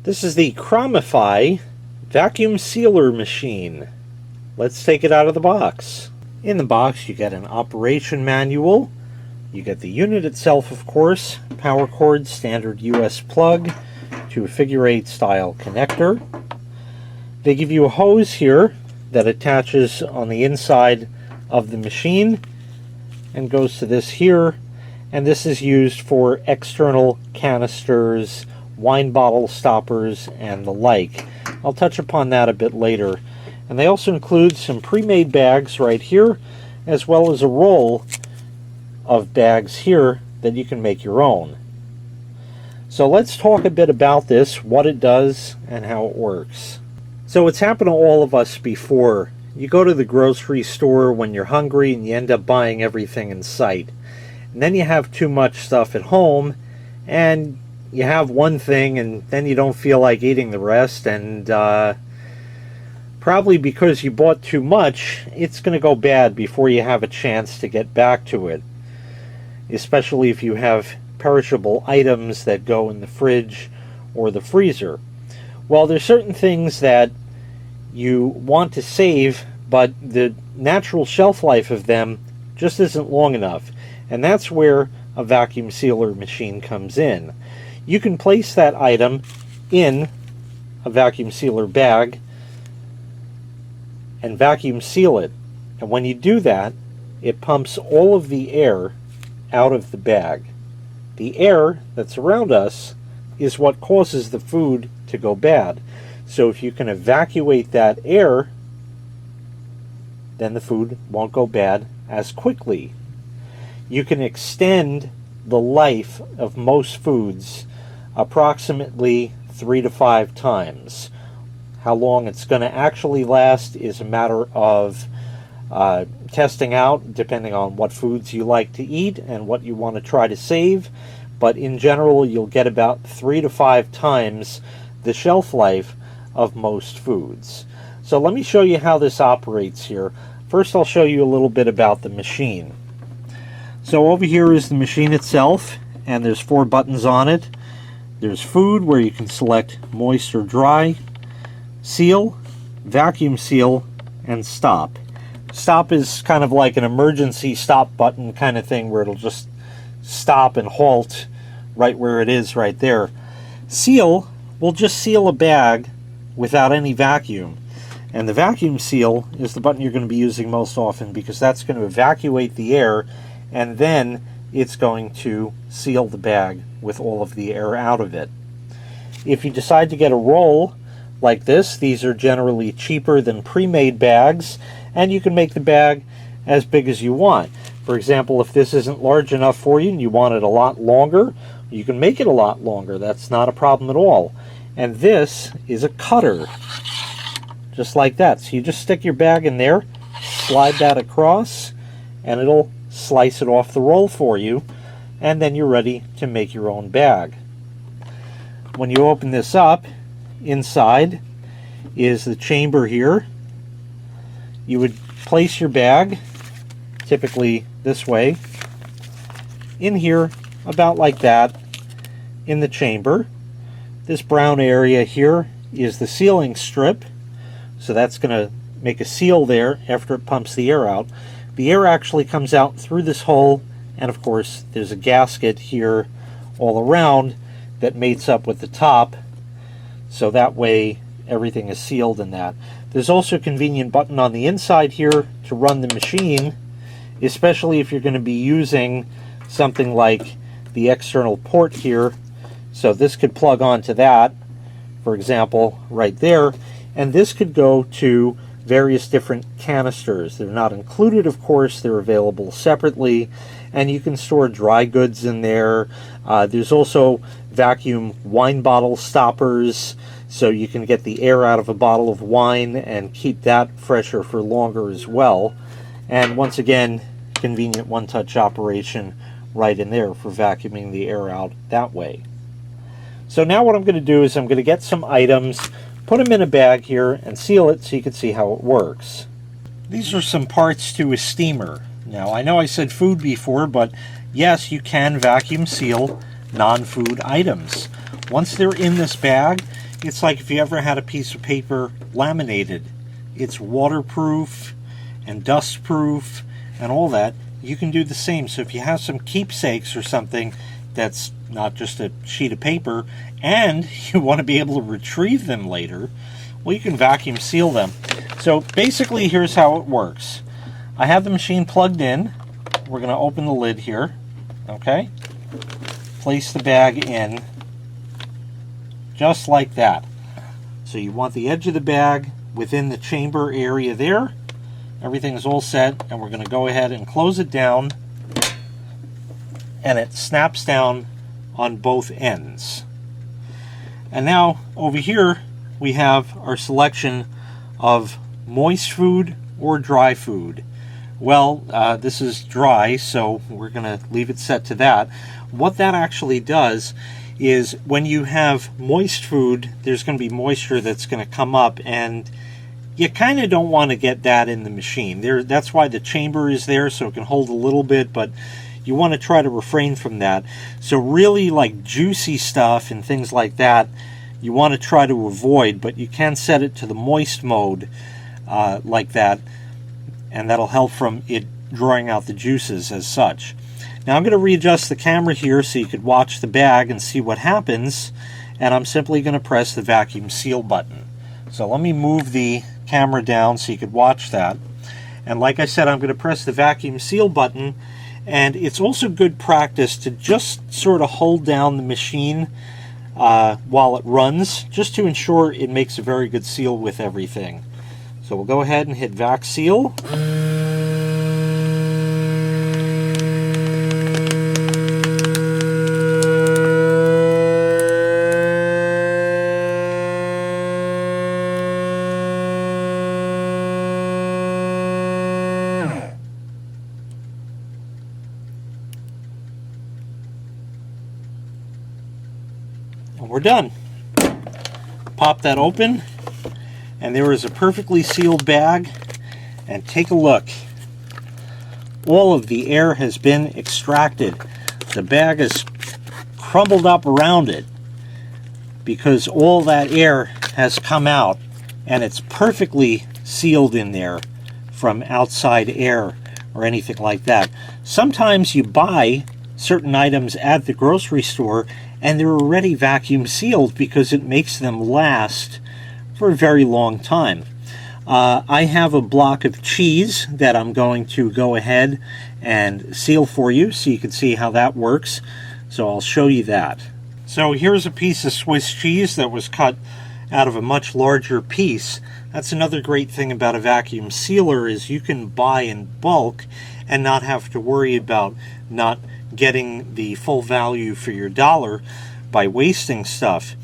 This is the Cromify vacuum sealer machine. Let's take it out of the box. In the box you get an operation manual, you get the unit itself of course, power cord, standard US plug to a figure 8 style connector. They give you a hose here that attaches on the inside of the machine and goes to this here, and this is used for external canisters, wine bottle stoppers, and the like. I'll touch upon that a bit later. And they also include some pre-made bags right here, as well as a roll of bags here that you can make your own. So let's talk a bit about this, what it does, and how it works. So it's happened to all of us before. You go to the grocery store when you're hungry and you end up buying everything in sight. And then you have too much stuff at home and you have one thing and then you don't feel like eating the rest, and probably because you bought too much, it's going to go bad before you have a chance to get back to it. Especially if you have perishable items that go in the fridge or the freezer. Well, there's certain things that you want to save, but the natural shelf life of them just isn't long enough. And that's where a vacuum sealer machine comes in. You can place that item in a vacuum sealer bag and vacuum seal it. And when you do that, it pumps all of the air out of the bag. The air that's around us is what causes the food to go bad. So if you can evacuate that air, then the food won't go bad as quickly. You can extend the life of most foods approximately 3 to 5 times. How long it's going to actually last is a matter of testing out, depending on what foods you like to eat and what you want to try to save. But in general, you'll get about 3 to 5 times the shelf life of most foods. So let me show you how this operates here. First, I'll show you a little bit about the machine. So over here is the machine itself, and there's 4 buttons on it. There's food, where you can select moist or dry, seal, vacuum seal, and stop. Stop is kind of like an emergency stop button kind of thing, where it'll just stop and halt right where it is right there. Seal will just seal a bag without any vacuum. And the vacuum seal is the button you're going to be using most often, because that's going to evacuate the air, and then it's going to seal the bag with all of the air out of it. If you decide to get a roll like this, these are generally cheaper than pre-made bags, and you can make the bag as big as you want. For example, if this isn't large enough for you and you want it a lot longer, you can make it a lot longer. That's not a problem at all. And this is a cutter, just like that. So you just stick your bag in there, slide that across, and it'll slice it off the roll for you, and then you're ready to make your own bag. When you open this up, inside is the chamber here. You would place your bag, typically this way, in here, about like that, in the chamber. This brown area here is the sealing strip, so that's going to make a seal there after it pumps the air out. The air actually comes out through this hole, and of course there's a gasket here all around that mates up with the top, so that way everything is sealed in that. There's also a convenient button on the inside here to run the machine, especially if you're going to be using something like the external port here. So this could plug onto that, for example, right there, and this could go to various different canisters. They're not included, of course, they're available separately, and you can store dry goods in there. There's also vacuum wine bottle stoppers, so you can get the air out of a bottle of wine and keep that fresher for longer as well. And once again, convenient one-touch operation right in there for vacuuming the air out that way. So now what I'm going to do is I'm going to get some items, put them in a bag here, and seal it so you can see how it works. These are some parts to a steamer. Now, I know I said food before, but yes, you can vacuum seal non-food items. Once they're in this bag, it's like if you ever had a piece of paper laminated. It's waterproof and dustproof and all that. You can do the same. So if you have some keepsakes or something that's not just a sheet of paper and you want to be able to retrieve them later, well, you can vacuum seal them. So basically, here's how it works. I have the machine plugged in. We're going to open the lid here. Okay? Place the bag in just like that. So you want the edge of the bag within the chamber area there. Everything's all set, and we're going to go ahead and close it down, and it snaps down on both ends. And now over here we have our selection of moist food or dry food. Well, this is dry, so we're going to leave it set to that. What that actually does is when you have moist food, there's going to be moisture that's going to come up, and you kind of don't want to get that in the machine. That's why the chamber is there, so it can hold a little bit, but you want to try to refrain from that. So really, like juicy stuff and things like that, you want to try to avoid, but you can set it to the moist mode like that, and that'll help from it drawing out the juices as such. Now I'm going to readjust the camera here so you could watch the bag and see what happens, and I'm simply going to press the vacuum seal button. So let me move the camera down so you could watch that. And like I said, I'm going to press the vacuum seal button, and it's also good practice to just sort of hold down the machine while it runs, just to ensure it makes a very good seal with everything. So we'll go ahead and hit vac seal. We're done. Pop that open, and there is a perfectly sealed bag, and take a look. All of the air has been extracted. The bag is crumbled up around it because all that air has come out, and it's perfectly sealed in there from outside air or anything like that. Sometimes you buy certain items at the grocery store and they're already vacuum sealed because it makes them last for a very long time. I have a block of cheese that I'm going to go ahead and seal for you so you can see how that works. So I'll show you that. So here's a piece of Swiss cheese that was cut out of a much larger piece. That's another great thing about a vacuum sealer, is you can buy in bulk and not have to worry about not getting the full value for your dollar by wasting stuff.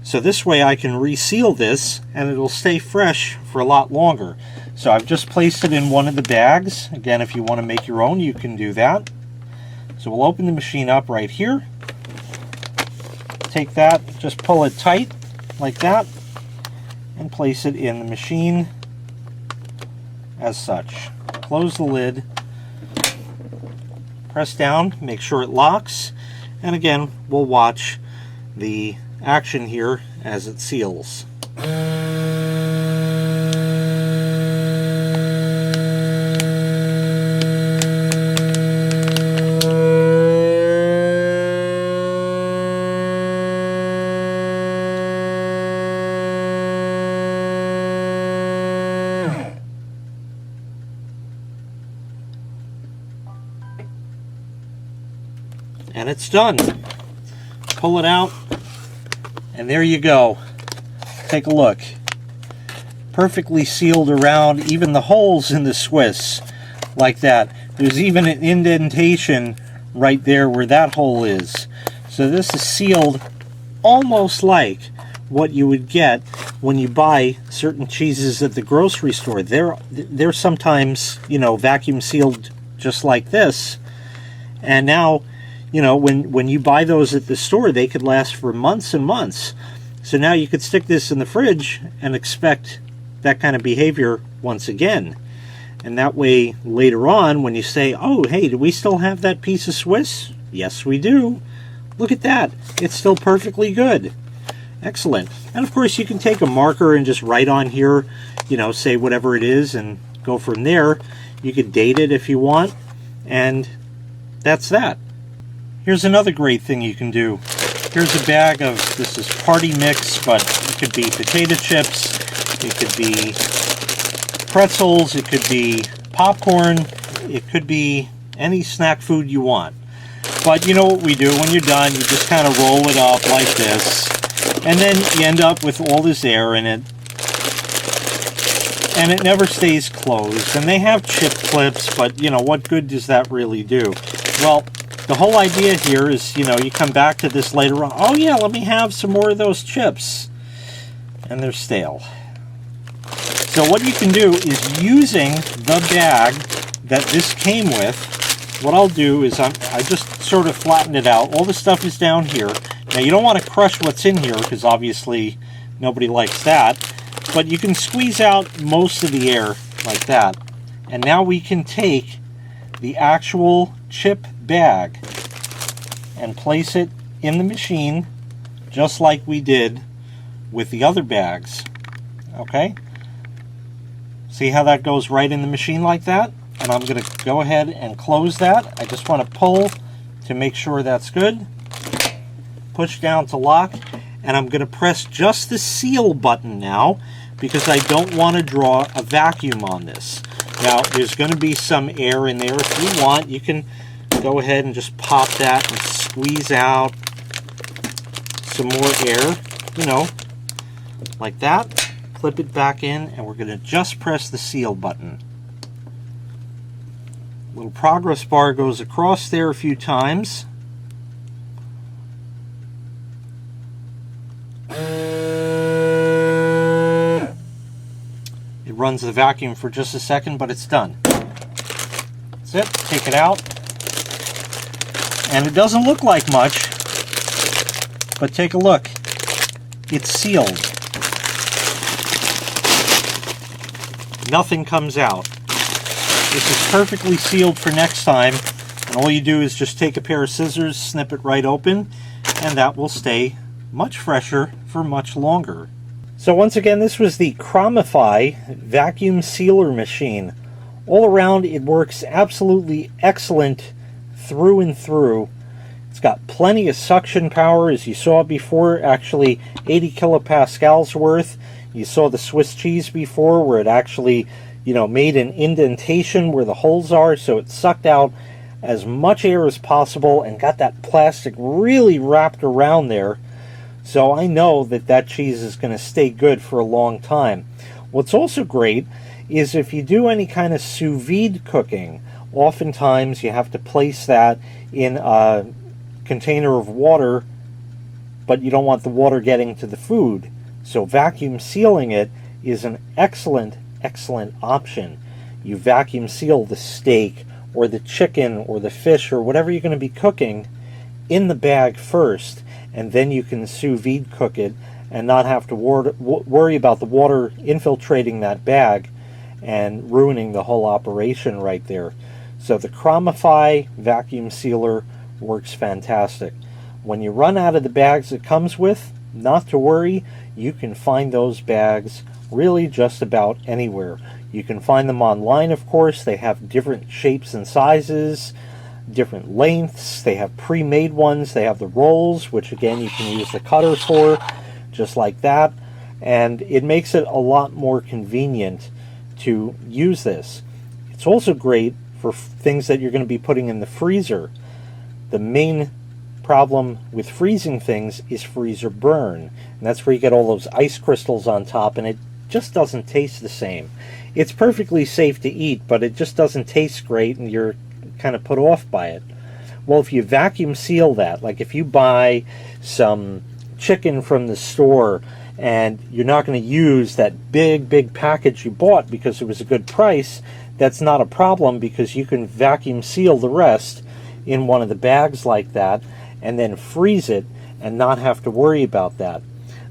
So this way I can reseal this and it'll stay fresh for a lot longer. So I've just placed it in one of the bags. Again, if you want to make your own, you can do that. So we'll open the machine up right here. Take that, just pull it tight like that, and place it in the machine as such. Close the lid. Press down, make sure it locks, and again, we'll watch the action here as it seals. And it's done. Pull it out, and there you go. Take a look. Perfectly sealed around, even the holes in the Swiss, like that. There's even an indentation right there where that hole is. So this is sealed almost like what you would get when you buy certain cheeses at the grocery store. They're sometimes, vacuum sealed just like this. And now, when you buy those at the store, they could last for months and months. So now you could stick this in the fridge and expect that kind of behavior once again. And that way, later on, when you say, oh, hey, do we still have that piece of Swiss? Yes, we do. Look at that. It's still perfectly good. Excellent. And of course you can take a marker and just write on here, you know, say whatever it is and go from there. You could date it if you want, and that's that. Here's another great thing you can do. Here's a bag of, this is party mix, but it could be potato chips, it could be pretzels, it could be popcorn, it could be any snack food you want. But you know what we do when you're done, you just kind of roll it up like this, and then you end up with all this air in it, and it never stays closed. And they have chip clips, but you know, what good does that really do? Well, the whole idea here is, you know, you come back to this later on, oh yeah, let me have some more of those chips, and they're stale. So what you can do is, using the bag that this came with, what I'll do is I just sort of flatten it out. All the stuff is down here. Now you don't want to crush what's in here because obviously nobody likes that, but you can squeeze out most of the air like that. And now we can take the actual chip bag and place it in the machine just like we did with the other bags. Okay? See how that goes right in the machine like that? And I'm going to go ahead and close that. I just want to pull to make sure that's good. Push down to lock, and I'm going to press just the seal button now because I don't want to draw a vacuum on this. Now there's going to be some air in there. If you want, you can go ahead and just pop that and squeeze out some more air, you know, like that. Clip it back in, and we're going to just press the seal button. Little progress bar goes across there a few times. It runs the vacuum for just a second, but it's done. That's it. Take it out. And it doesn't look like much, but take a look. It's sealed. Nothing comes out. This is perfectly sealed for next time, and all you do is just take a pair of scissors, snip it right open, and that will stay much fresher for much longer. So once again, this was the Cromify vacuum sealer machine. All around, it works absolutely excellent through and through. It's got plenty of suction power, as you saw before, actually 80 kilopascals worth. You saw the Swiss cheese before, where it actually, you know, made an indentation where the holes are, so it sucked out as much air as possible and got that plastic really wrapped around there. So I know that that cheese is going to stay good for a long time. What's also great is if you do any kind of sous vide cooking, oftentimes you have to place that in a container of water, but you don't want the water getting to the food. So vacuum sealing it is an excellent option. You vacuum seal the steak or the chicken or the fish or whatever you're going to be cooking in the bag first, and then you can sous vide cook it and not have to worry about the water infiltrating that bag and ruining the whole operation right there. So the Cromify vacuum sealer works fantastic. When you run out of the bags it comes with, not to worry, you can find those bags really just about anywhere. You can find them online, of course. They have different shapes and sizes, different lengths. They have pre-made ones. They have the rolls, which again you can use the cutter for, just like that. And it makes it a lot more convenient to use this. It's also great for things that you're going to be putting in the freezer. The main problem with freezing things is freezer burn, and that's where you get all those ice crystals on top, and it just doesn't taste the same. It's perfectly safe to eat, but it just doesn't taste great, and you're kind of put off by it. Well, if you vacuum seal that, like if you buy some chicken from the store and you're not going to use that big package you bought because it was a good price, that's not a problem, because you can vacuum seal the rest in one of the bags like that and then freeze it and not have to worry about that.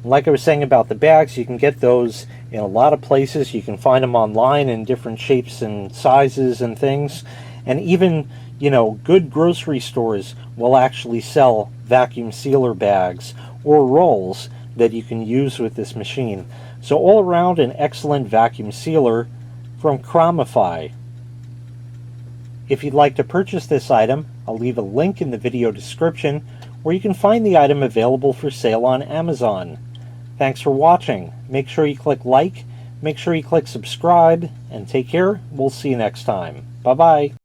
Like I was saying about the bags, you can get those in a lot of places. You can find them online in different shapes and sizes and things. And even, you know, good grocery stores will actually sell vacuum sealer bags or rolls that you can use with this machine. So all around, an excellent vacuum sealer from Cromify. If you'd like to purchase this item, I'll leave a link in the video description where you can find the item available for sale on Amazon. Thanks for watching. Make sure you click like, make sure you click subscribe, and take care. We'll see you next time. Bye-bye.